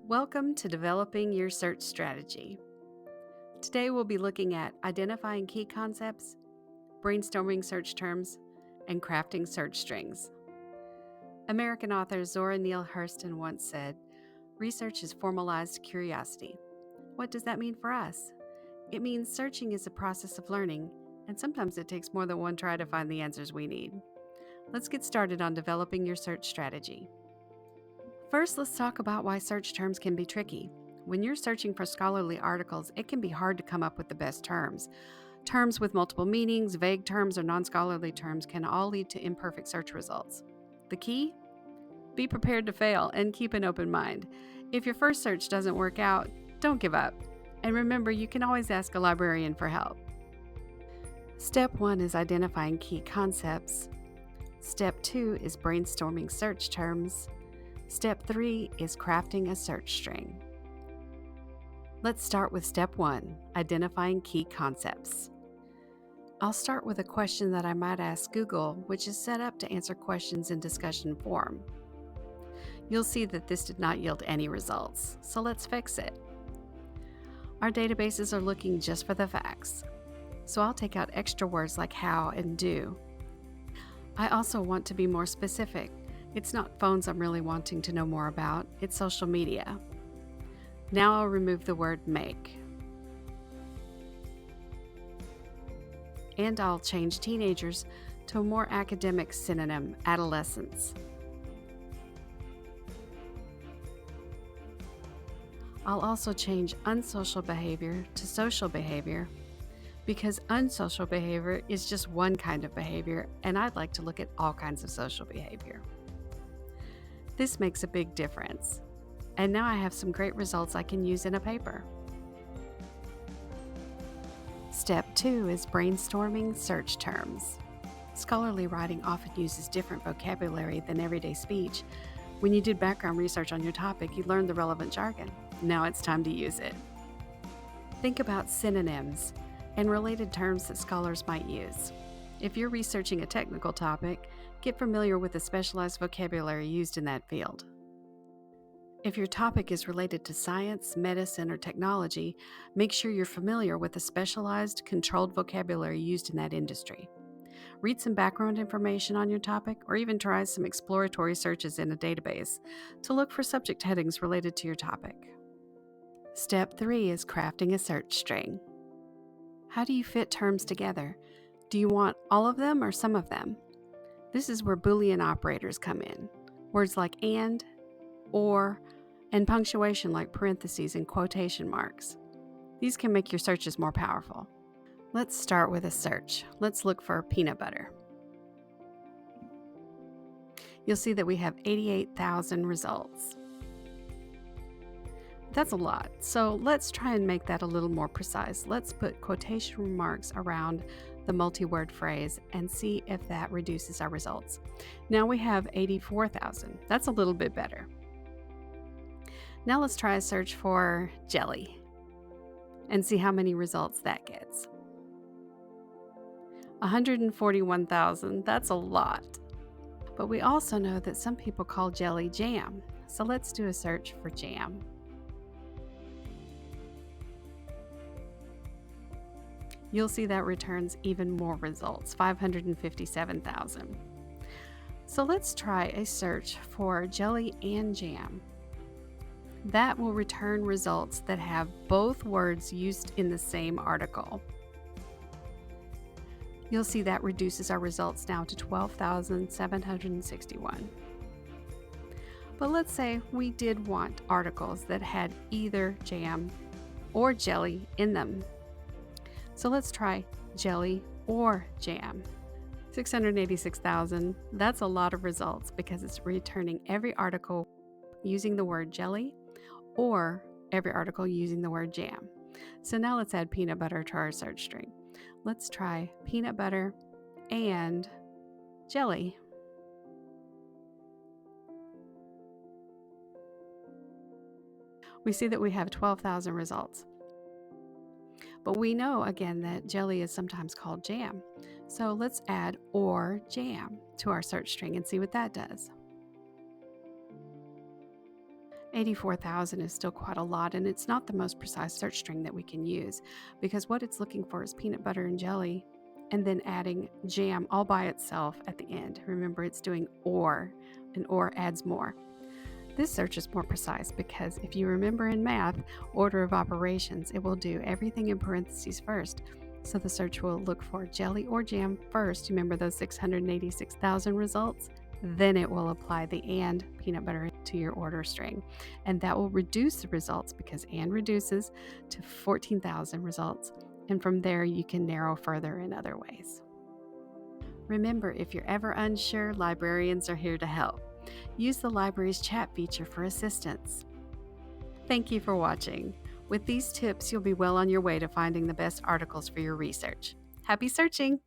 Welcome to Developing Your Search Strategy. Today we'll be looking at identifying key concepts, brainstorming search terms, and crafting search strings. American author Zora Neale Hurston once said, "Research is formalized curiosity." What does that mean for us? It means searching is a process of learning, and sometimes it takes more than one try to find the answers we need. Let's get started on developing your search strategy. First, let's talk about why search terms can be tricky. When you're searching for scholarly articles, it can be hard to come up with the best terms. Terms with multiple meanings, vague terms, or non-scholarly terms can all lead to imperfect search results. The key? Be prepared to fail and keep an open mind. If your first search doesn't work out, don't give up. And remember, you can always ask a librarian for help. Step 1 is identifying key concepts. Step 2 is brainstorming search terms. Step 3 is crafting a search string. Let's start with Step 1, identifying key concepts. I'll start with a question that I might ask Google, which is set up to answer questions in discussion form. You'll see that this did not yield any results, so let's fix it. Our databases are looking just for the facts, so I'll take out extra words like how and do. I also want to be more specific. It's not phones I'm really wanting to know more about, it's social media. Now I'll remove the word make. And I'll change teenagers to a more academic synonym, adolescents. I'll also change unsocial behavior to social behavior, because unsocial behavior is just one kind of behavior, and I'd like to look at all kinds of social behavior. This makes a big difference. And now I have some great results I can use in a paper. Step 2 is brainstorming search terms. Scholarly writing often uses different vocabulary than everyday speech. When you did background research on your topic, you learned the relevant jargon. Now it's time to use it. Think about synonyms and related terms that scholars might use. If you're researching a technical topic, get familiar with the specialized vocabulary used in that field. If your topic is related to science, medicine, or technology, make sure you're familiar with the specialized, controlled vocabulary used in that industry. Read some background information on your topic, or even try some exploratory searches in a database to look for subject headings related to your topic. Step 3 is crafting a search string. How do you fit terms together? Do you want all of them or some of them? This is where Boolean operators come in. Words like and, or, and punctuation like parentheses and quotation marks. These can make your searches more powerful. Let's start with a search. Let's look for peanut butter. You'll see that we have 88,000 results. That's a lot, so let's try and make that a little more precise. Let's put quotation marks around the multi-word phrase and see if that reduces our results. Now we have 84,000. That's a little bit better. Now let's try a search for jelly and see how many results that gets. 141,000. That's a lot. But we also know that some people call jelly jam, so let's do a search for jam. You'll see that returns even more results, 557,000. So let's try a search for jelly and jam. That will return results that have both words used in the same article. You'll see that reduces our results now to 12,761. But let's say we did want articles that had either jam or jelly in them. So let's try jelly or jam. 686,000. That's a lot of results because it's returning every article using the word jelly or every article using the word jam. So now let's add peanut butter to our search string. Let's try peanut butter and jelly. We see that we have 12,000 results. But we know, again, that jelly is sometimes called jam. So let's add or jam to our search string and see what that does. 84,000 is still quite a lot, and it's not the most precise search string that we can use because what it's looking for is peanut butter and jelly and then adding jam all by itself at the end. Remember, it's doing or, and or adds more. This search is more precise because if you remember in math, order of operations, it will do everything in parentheses first. So the search will look for jelly or jam first. Remember those 686,000 results? Then it will apply the and peanut butter to your order string. And that will reduce the results because and reduces to 14,000 results. And from there, you can narrow further in other ways. Remember, if you're ever unsure, librarians are here to help. Use the library's chat feature for assistance. Thank you for watching. With these tips, you'll be well on your way to finding the best articles for your research. Happy searching!